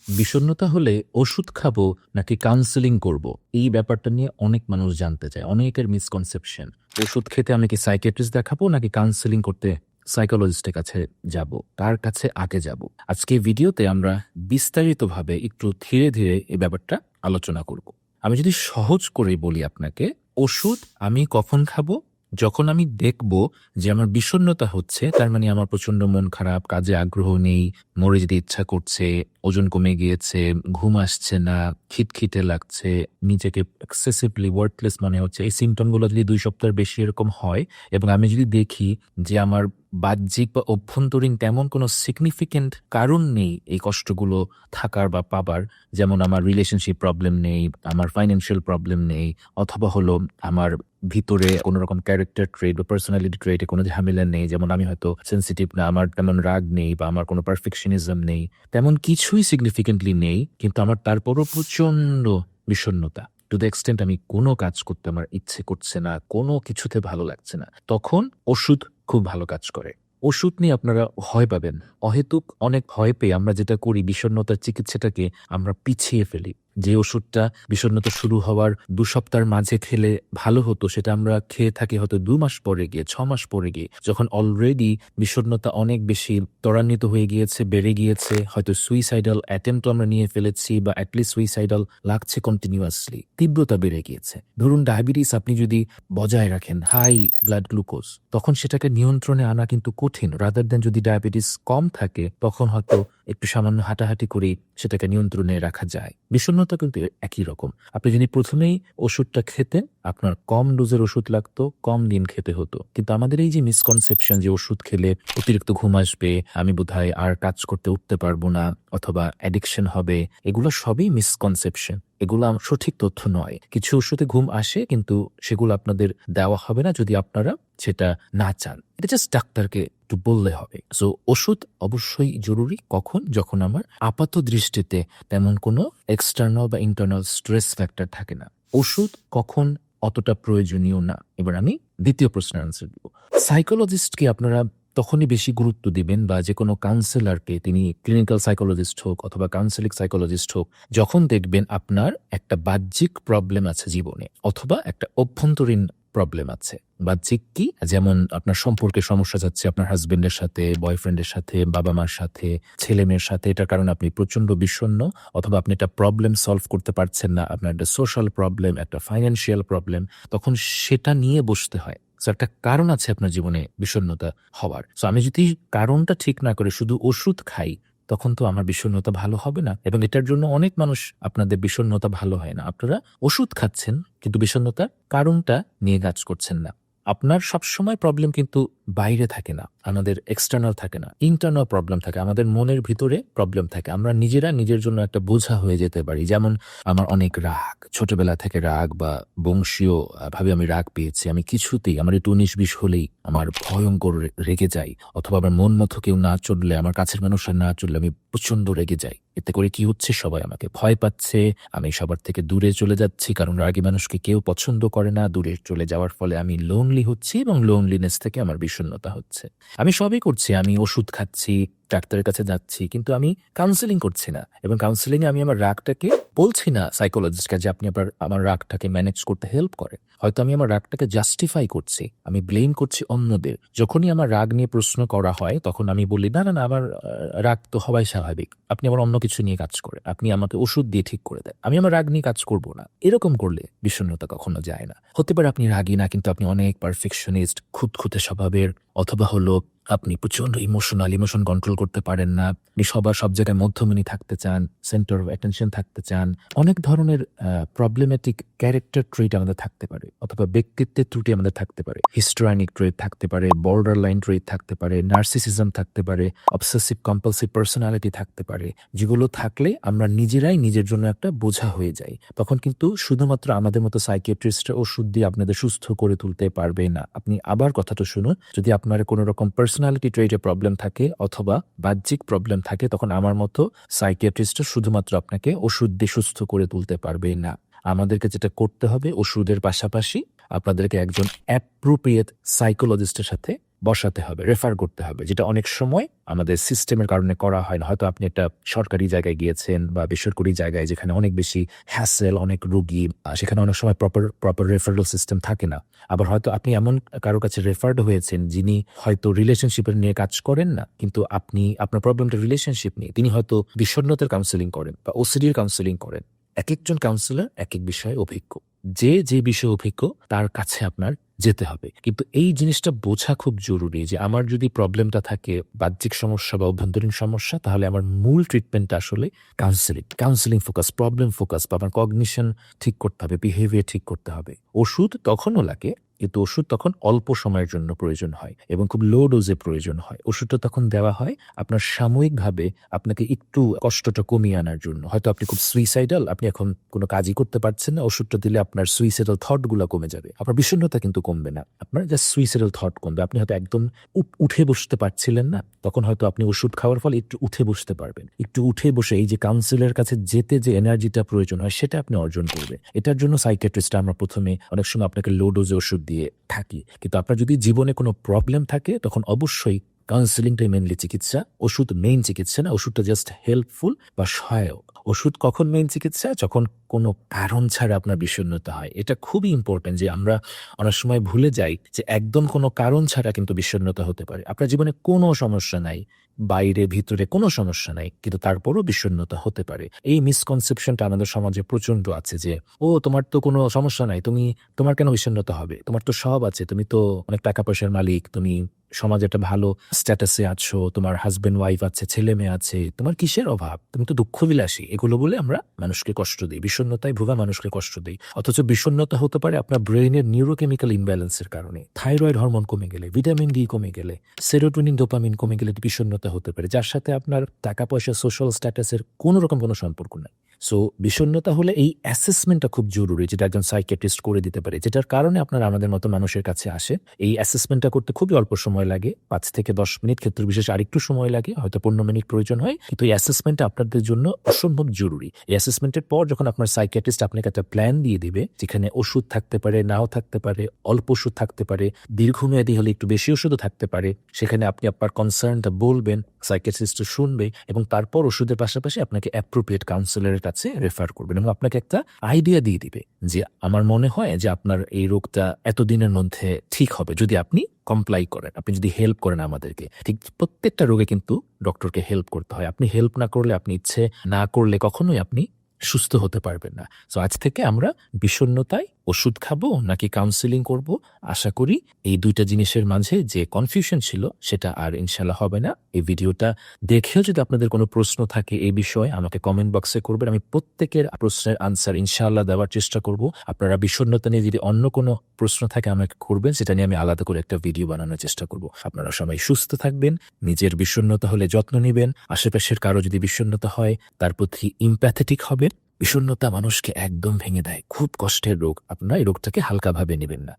বিষণ্ণতা হলে ওষুধ খাবো নাকি কাউন্সেলিং করব, এই ব্যাপারটা নিয়ে অনেক মানুষ জানতে চায়। অনেকের মিসকনসেপশন, ওষুধ খেতে আমি কি সাইকিয়াট্রিস্ট দেখাবো নাকি কাউন্সেলিং করতে সাইকোলজিস্টের কাছে যাব, কার কাছে আগে যাব। আজকে এই ভিডিওতে আমরা বিস্তারিতভাবে একটু ধীরে ধীরে এই ব্যাপারটা আলোচনা করব। আমি যদি সহজ করে বলি আপনাকে, ওষুধ আমি কখন খাবো? যখন আমি দেখব যে আমার বিষণ্ণতা হচ্ছে, তার মানে আমার প্রচন্ড মন খারাপ, কাজে আগ্রহ নেই, মরে যেতে ইচ্ছা করছে, ওজন কমে গিয়েছে, ঘুম আসছে না, খিটখিটে লাগছে, নিজেকে এক্সেসিভলি ওয়ার্থলেস মনে হচ্ছে। এই সিমটমগুলো যদি 2 সপ্তাহের বেশি এরকম হয় এবং আমি যদি দেখি যে আমার বাহ্যিক বা অভ্যন্তরীণ তেমন কোনো সিগনিফিকেন্ট কারণ নেই এই কষ্টগুলো থাকার বা পাবার, যেমন আমার রিলেশনশিপ প্রবলেম নেই, আমার ফাইন্যান্সিয়াল প্রবলেম নেই, অথবা হলো আমার ভিতরে কোনো রকম ক্যারেক্টার ট্রেট বা পার্সোনালিটি ট্রেটে কোনো ঝামেলা নেই, যেমন আমি হয়তো সেন্সিটিভ না, আমার তেমন রাগ নেই, বা আমার কোনো পারফেকশনিজম নেই, তেমন কিছুই সিগনিফিকেন্টলি নেই, কিন্তু আমার তারপরও প্রচন্ড বিষণ্ণতা, টু দ্য এক্সটেন্ট আমি কোনো কাজ করতে আমার ইচ্ছে করছে না, কোনো কিছুতে ভালো লাগছে না, তখন ওষুধ খুব ভালো কাজ করে। ওষুধ নিয়ে আপনারা ভয় পাবেন। অহেতুক অনেক ভয় পেয়ে আমরা যেটা করি, বিষণ্ণতার চিকিৎসাটাকে আমরা পিছিয়ে ফেলি। যে ওষুধটা বিষণ্ণতা শুরু হওয়ার 2 সপ্তাহের মাঝে খেলে ভালো হতো, সেটা আমরা খেয়ে থাকি হয়তো 2 মাস পরে গিয়ে, 6 মাস পরে গিয়ে, যখন অলরেডি বিষণ্ণতা অনেক বেশি ত্বরান্বিত হয়ে গিয়েছে, বেড়ে গিয়েছে, হয়তো সুইসাইডাল অ্যাটেম্পটও আমরা নিয়ে ফেলেছি, বা অ্যাটলিস্ট সুইসাইডাল লাগছে কন্টিনিউয়াসলি, তীব্রতা বেড়ে গিয়েছে। ধরুন ডায়াবেটিস আপনি যদি বজায় রাখেন, হাই ব্লাড গ্লুকোজ, তখন সেটাকে নিয়ন্ত্রণে আনা কিন্তু কঠিন। রাদার দেন যদি ডায়াবেটিস কম থাকে, তখন হয়তো একটু সামান্য হাঁটাহাঁটি করে সেটাকে নিয়ন্ত্রণে রাখা যায়। বিষণ্ণতা কিন্তু একই রকম। আপনি যদি প্রথমেই ওষুধটা খেতেন, আপনার কম ডোজের ওষুধ লাগতো, কম দিন খেতে হতো। কিন্তু আমাদের এই যে মিসকনসেপশন যে ওষুধ খেলে অতিরিক্ত ঘুম আসবে, আমি বোধহয় আর কাজ করতে উঠতে পারবো না, অথবা অ্যাডিকশন হবে, এগুলো সবই মিসকনসেপশন। এগুলো সঠিক তথ্য নয়। কিছু ওষুধে ঘুম আসে, কিন্তু সেগুলো আপনাদের দেওয়া হবে না যদি আপনারা সেটা না চান। এটা জাস্ট ডাক্তারকে একটু বললে হবে। সো ওষুধ অবশ্যই জরুরি কখন? যখন আমার আপাত দৃষ্টিতে তেমন কোনো এক্সটার্নাল বা ইন্টারনাল স্ট্রেস ফ্যাক্টর থাকে না। ওষুধ কখন অতটা প্রয়োজনীয় না। এবার আমি দ্বিতীয় প্রশ্নের আনসার দিব। সাইকোলজিস্টকে আপনারা তখনই বেশি গুরুত্ব দিবেন, বা যে কোনো কাউন্সিলরকে, তিনি ক্লিনিক্যাল সাইকোলজিস্ট হোক অথবা কাউন্সিলিং সাইকোলজিস্ট হোক, যখন দেখবেন আপনার একটা বাহ্যিক প্রবলেম আছে জীবনে, অথবা একটা অভ্যন্তরীণ প্রবলেম আছে। বাহ্যিক কি? যেমন আপনার সম্পর্কে সমস্যা যাচ্ছে আপনার হাজবেন্ডের সাথে, বয়ফ্রেন্ডের সাথে, বাবা মার সাথে, ছেলে মেয়ের সাথে, এটার কারণে আপনি প্রচন্ড বিষণ্ণ, অথবা আপনি একটা প্রবলেম সলভ করতে পারছেন না, আপনার একটা সোশ্যাল প্রবলেম, একটা ফাইন্যান্সিয়াল প্রবলেম, তখন সেটা নিয়ে বসতে হয়। একটা কারণ আছে আপনার জীবনে বিষণ্ণতা হওয়ার। সো আমি যদি কারণটা ঠিক না করে শুধু ওষুধ খাই, তখন তো আমার বিষণ্ণতা ভালো হবে না। এবং এটার জন্য অনেক মানুষ, আপনাদের বিষণ্ণতা ভালো হয় না, আপনারা ওষুধ খাচ্ছেন কিন্তু বিষণ্ণতার কারণটা নিয়ে কাজ করছেন না। আপনার সবসময় প্রবলেম কিন্তু বাইরে থাকে না, আমাদের এক্সটার্নাল থাকে না, ইন্টারনাল প্রবলেম থাকে, আমাদের মনের ভিতরে প্রবলেম থাকে। আমরা নিজেরা নিজের জন্য একটা বোঝা হয়ে যেতে পারি। যেমন আমার অনেক রাগ, ছোটবেলা থেকে রাগ, বা বংশীয় ভাবে আমি রাগ পেয়েছি, আমি কিছুতেই, আমার একটু 19-20 হলেই আমার ভয়ঙ্কর রেগে যাই, অথবা আমার মন মতো কেউ না চললে, আমার কাছের মানুষরা না চললে আমি প্রচন্ড রেগে যাই। এতে করে কি হচ্ছে? সবাই আমাকে ভয় পাচ্ছে, আমি সবার থেকে দূরে চলে যাচ্ছি, কারণ রাগী মানুষকে কেউ পছন্দ করে না। দূরে চলে যাওয়ার ফলে আমি লোনলি হচ্ছি, এবং লোনলিনেস থেকে আমার বিষণ্ণতা হচ্ছে। আমি সবই করছি, আমি ওষুধ খাচ্ছি, ডাক্তারের কাছে যাচ্ছি, কিন্তু আমি কাউন্সেলিং করছি না। এবং কাউন্সেলিং এ আমি আমার রাগটাকে বলছি না সাইকোলজিস্টকে যে আপনি আমার রাগটাকে ম্যানেজ করতে হেল্প করে। হয়তো আমি আমার রাগটাকে জাস্টিফাই করছি, আমি ব্লেম করছি অন্যদের। যখনই আমার রাগ নিয়ে প্রশ্ন করা হয়, তখন আমি বলি, না না না, আমার রাগ তো হওয়াই স্বাভাবিক, আপনি আবার অন্য কিছু নিয়ে কাজ করেন, আপনি আমাকে ওষুধ দিয়ে ঠিক করে দেন, আমি আমার রাগ নিয়ে কাজ করব না। এরকম করলে বিষণ্ণতা কখনো যায় না। হতে পারে আপনি রাগী না, কিন্তু আপনি অনেক পারফেকশনিস্ট, খুঁতখুঁতে স্বভাবের, অথবা হলো আপনি প্রচন্ড ইমোশন কন্ট্রোল করতে পারেন না, আপনি সব জায়গায় মধ্যমণি থাকতে চান, সেন্টার অফ অ্যাটেনশন থাকতে চান। অনেক ধরনের প্রবলেমেটিক ক্যারেক্টার ট্রেট আমাদের থাকতে পারে, অথবা ব্যক্তিত্বের ত্রুটি আমাদের থাকতে পারে। হিস্ট্রাইনিক ট্রেট থাকতে পারে, বর্ডার লাইন ট্রেট থাকতে পারে, নার্সিসিজম থাকতে পারে, অবসেসিভ কম্পালসিভ পার্সোনালিটি থাকতে পারে, যেগুলো থাকলে আমরা নিজেরাই নিজের জন্য একটা বোঝা হয়ে যাই। তখন কিন্তু শুধুমাত্র আমাদের মতো সাইকিয়াট্রিস্টরা ওষুধ দিয়ে আপনাদের সুস্থ করে তুলতে পারবে না। আপনি আবার কথাটা শুনুন, যদি আপনার কোনো রকম পার্সোনালিটি ট্রেটে প্রবলেম থাকে, অথবা বাহ্যিক প্রবলেম থাকে, তখন আমার মতো সাইকিয়াট্রিস্টরা শুধুমাত্র আপনাকে ওষুধ দিয়ে সুস্থ করে তুলতে পারবে না। আমাদেরকে যেটা করতে হবে, ওষুধের পাশাপাশি আপনাদেরকে একজন অ্যাপ্রোপ্রিয়েট সাইকোলজিস্টের সাথে বসাতে হবে, রেফার করতে হবে, যেটা অনেক সময় আমাদের সিস্টেমের কারণে করা হয় না। হয়তো আপনি একটা সরকারি জায়গায় গিয়েছেন বা বেসরকারি জায়গায়, যেখানে অনেক বেশি হ্যাসেল, অনেক রোগী, সেখানে অনেক সময় প্রপার রেফারেল সিস্টেম থাকে না। আবার হয়তো আপনি এমন কারোর কাছে রেফার্ড হয়েছেন যিনি হয়তো রিলেশনশিপের নিয়ে কাজ করেন না, কিন্তু আপনার প্রবলেমটা রিলেশনশিপ নিয়ে, তিনি হয়তো বিষণ্ণতার কাউন্সেলিং করেন বা ওসিডির কাউন্সেলিং করেন। এক একজন কাউন্সিলর এক এক বিষয়ে অভিজ্ঞ, যে বিষয়ে অভিজ্ঞ তার কাছে আপনার যেতে হবে। কিন্তু এই জিনিসটা বোঝা খুব জরুরি যে আমার যদি প্রবলেমটা থাকে বাহ্যিক সমস্যা বা অভ্যন্তরীণ সমস্যা, তাহলে আমার মূল ট্রিটমেন্টটা আসলে কাউন্সেলিং ফোকাস, প্রবলেম ফোকাস, বা আমার কগনিশন ঠিক করতে হবে, বিহেভিয়ার ঠিক করতে হবে। ওষুধ তখনও লাগে, কিন্তু ওষুধ তখন অল্প সময়ের জন্য প্রয়োজন হয় এবং খুব লো ডোজে প্রয়োজন হয়। ওষুধটা তখন দেওয়া হয় আপনার সাময়িকভাবে আপনাকে একটু কষ্টটা কমিয়ে আনার জন্য। হয়তো আপনি খুব সুইসাইডাল, আপনি এখন কোনো কাজই করতে পারছেন না, ওষুধটা দিলে আপনার সুইসাইডাল থটগুলো কমে যাবে, আপনার বিষণ্ণতা কিন্তু কমবে না, আপনার জাস্ট সুইসাইডাল থট কমবে। আপনি হয়তো একদম উঠে বসতে পারছিলেন না, তখন হয়তো আপনি ওষুধ খাওয়ার ফলে একটু উঠে বসতে পারবেন। একটু উঠে বসে এই যে কাউন্সিলের কাছে যেতে যে এনার্জিটা প্রয়োজন হয়, সেটা আপনি অর্জন করবেন। এটার জন্য সাইকিয়াট্রিস্টরা আমরা প্রথমে অনেক সময় আপনাকে লো ডোজে ওষুধ দিয়ে থাকি। কিন্তু আপনার যদি জীবনে কোনো প্রবলেম থাকে, তখন অবশ্যই কাউন্সিলিংটাই মেইনলি চিকিৎসা। ওষুধ মেইন চিকিৎসা না, ওষুধটা জাস্ট হেল্পফুল বা সহায়ক। ওষুধ কখন মেইন চিকিৎসা? যখন কোনো কারণ ছাড়া আপনার বিষণ্ণতা হয়। এটা খুবই ইম্পর্টেন্ট যে আমরা অনেক সময় ভুলে যাই যে একদম কোনো কারণ ছাড়া কিন্তু বিষণ্ণতা হতে পারে। আপনার জীবনে কোনো সমস্যা নাই, বাইরে ভিতরে কোনো সমস্যা নাই, কিন্তু তারপরও বিষণ্ণতা হতে পারে। এই মিসকনসেপশনটা আমাদের সমাজে প্রচন্ড আছে যে, ও তোমার তো কোনো সমস্যা নাই, তোমার কেন বিষণ্ণতা হবে, তোমার তো সব আছে, তুমি তো অনেক টাকা পয়সার মালিক, তুমি সমাজে একটা ভালো স্ট্যাটাসে আছো, তোমার হাজবেন্ড ওয়াইফ আছে, ছেলে মেয়ে আছে, তোমার কিসের অভাব, তুমি তো দুঃখবিলাসী। এগুলো বলে আমরা মানুষকে কষ্ট দিই, বিষণ্ণতায় ভোগা মানুষকে কষ্ট দিই। অথচ বিষণ্ণতা হতে পারে আপনার ব্রেইনের নিউরোকেমিক্যাল ইমব্যালেন্সের কারণে। থাইরয়েড হরমোন কমে গেলে, ভিটামিন ডি কমে গেলে, সেরোটোনিন, ডোপামিন কমে গেলে বিষণ্ণতা হতে পারে, যার সাথে আপনার টাকা পয়সা, সোশ্যাল স্ট্যাটাসের কোনো রকম কোনো সম্পর্ক নাই। সো বিষণ্ণতা হলে এই অ্যাসেসমেন্টটা খুব জরুরি, যেটা একজন সাইকিয়াট্রিস্ট করে দিতে পারে, যেটার কারণে আপনারা আমাদের মতো মানুষের কাছে আসে। এই অ্যাসেসমেন্টটা করতে খুবই অল্প সময় লাগে, 5 থেকে 10 মিনিট, ক্ষেত্র বিশেষ আরেকটু সময় লাগে, হয়তো 15 মিনিট প্রয়োজন হয়। কিন্তু এই অ্যাসেসমেন্টটা আপনাদের জন্য অসম্ভব জরুরি। এই অ্যাসেসমেন্টের পর যখন আপনার সাইকিয়াট্রিস্ট আপনাকে একটা প্ল্যান দিয়ে দিবে, যেখানে ওষুধ থাকতে পারে, নাও থাকতে পারে, অল্প ওষুধ থাকতে পারে, দীর্ঘমেয়াদী হলে একটু বেশি ওষুধও থাকতে পারে, সেখানে আপনি আপনার কনসার্নটা বলবেন, সাইকিয়াট্রিস্ট শুনবে এবং তারপর ওষুধের পাশাপাশি আপনাকে অ্যাপ্রোপ্রিয়েট কাউন্সিলরের কাছে রেফার করবেন এবং আপনাকে একটা আইডিয়া দিয়ে দিবে যে আমার মনে হয় যে আপনার এই রোগটা এতদিনের মধ্যে ঠিক হবে যদি আপনি কমপ্লাই করেন, আপনি যদি হেল্প করেন আমাদেরকে। ঠিক প্রত্যেকটা রোগে কিন্তু ডক্টরকে হেল্প করতে হয়। আপনি হেল্প না করলে, আপনি ইচ্ছে না করলে কখনোই আপনি সুস্থ হতে পারবেন না। সো আজ থেকে আমরা বিষণ্ণতায় ওষুধ খাবো নাকি কাউন্সিলিং করব, আশা করি এই দুইটা জিনিসের মাঝে যে কনফিউশন ছিল সেটা আর ইনশাল্লাহ হবে না। এই ভিডিওটা দেখেও যদি আপনাদের কোনো প্রশ্ন থাকে এই বিষয়ে, আমাকে কমেন্ট বক্সে করবেন। আমি প্রত্যেকের প্রশ্নের আনসার ইনশাআল্লাহ দেওয়ার চেষ্টা করব। আপনারা বিষণ্ণতা নিয়ে যদি অন্য কোনো প্রশ্ন থাকে আমাকে করবেন, সেটা নিয়ে আমি আলাদা করে একটা ভিডিও বানানোর চেষ্টা করব। আপনারা সবাই সুস্থ থাকবেন, নিজের বিষণ্ণতা হলে যত্ন নেবেন, আশেপাশের কারো যদি বিষণ্ণতা হয় তার প্রতি ইম্প্যাথেটিক হবেন। বিষণ্ণতা মানুষকে একদম ভেঙে দেয়, খুব কষ্টের রোগ, আপনারা এই রোগটাকে হালকাভাবে নেবেন না।